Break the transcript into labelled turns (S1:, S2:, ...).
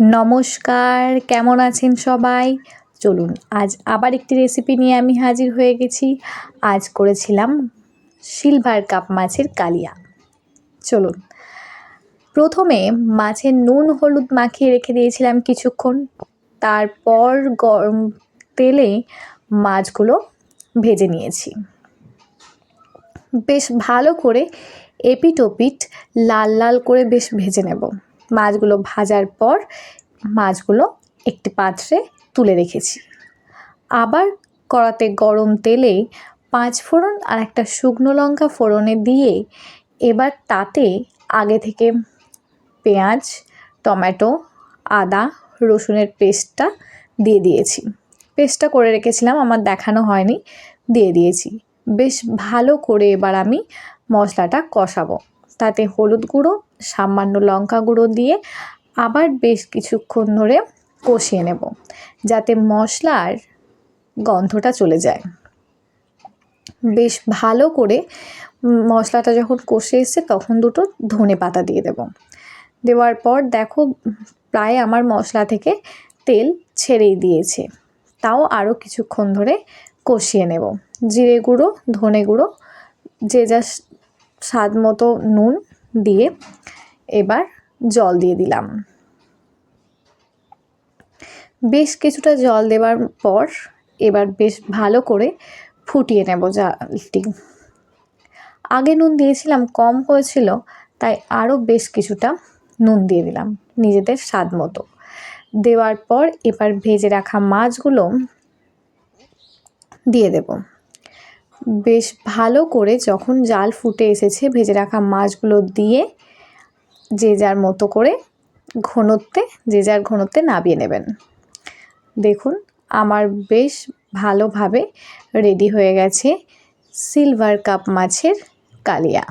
S1: নমস্কার, কেমন আছেন সবাই? চলুন আজ আবার একটি রেসিপি নিয়ে আমি হাজির হয়ে গেছি। আজ করেছিলাম সিলভার কাপ মাছের কালিয়া। চলুন, প্রথমে মাছের নুন হলুদ মাখিয়ে রেখে দিয়েছিলাম কিছুক্ষণ। তারপর গরম তেলে মাছগুলো ভেজে নিয়েছি। বেশ ভালো করে এপিট ওপিট লাল লাল করে বেশ ভেজে নেব। মাছগুলো ভাজার পর মাছগুলো একটি পাত্রে তুলে রেখেছি। আবার কড়াতে গরম তেলে 5 ফোড়ন আর একটা শুকনো লঙ্কা ফোড়নে দিয়ে এবার তাতে আগে থেকে পেঁয়াজ, টমেটো, আদা, রসুনের পেস্টটা দিয়ে দিয়েছি। পেস্টটা করে রেখেছিলাম, আমার দেখানো হয়নি, দিয়ে দিয়েছি। বেশ ভালো করে এবার আমি মশলাটা কষাবো। তাতে হলুদ গুঁড়ো, সামান্য লঙ্কা গুঁড়ো দিয়ে আবার বেশ কিছুক্ষণ ধরে কষিয়ে নেব, যাতে মশলার গন্ধটা চলে যায়। বেশ ভালো করে মশলাটা যখন কষে এসছে তখন দুটো ধনেপাতা দিয়ে দেব। দেওয়ার পর দেখো প্রায় আমার মশলা থেকে তেল ছেড়েই দিয়েছে। তাও আরও কিছুক্ষণ ধরে কষিয়ে নেব। জিরে গুঁড়ো, ধনে গুঁড়ো, যে যা স্বাদ মতো নুন দিয়ে এবার জল দিয়ে দিলাম। বেশ কিছুটা জল দেওয়ার পর এবার বেশ ভালো করে ফুটিয়ে নেব জালটি। আগে নুন দিয়েছিলাম, কম হয়েছিল, তাই আরও বেশ কিছুটা নুন দিয়ে দিলাম নিজেদের স্বাদ মতো। দেওয়ার পর এবার ভেজে রাখা মাছগুলো দিয়ে দেব। বেশ ভালো করে যখন জাল ফুটে এসেছে ভেজে রাখা মাছগুলো দিয়ে যে যার মতো করে ঘনত্বে নামিয়ে নেবেন। দেখুন আমার বেশ ভালোভাবে রেডি হয়ে গেছে সিলভার কাপ মাছের কালিয়া।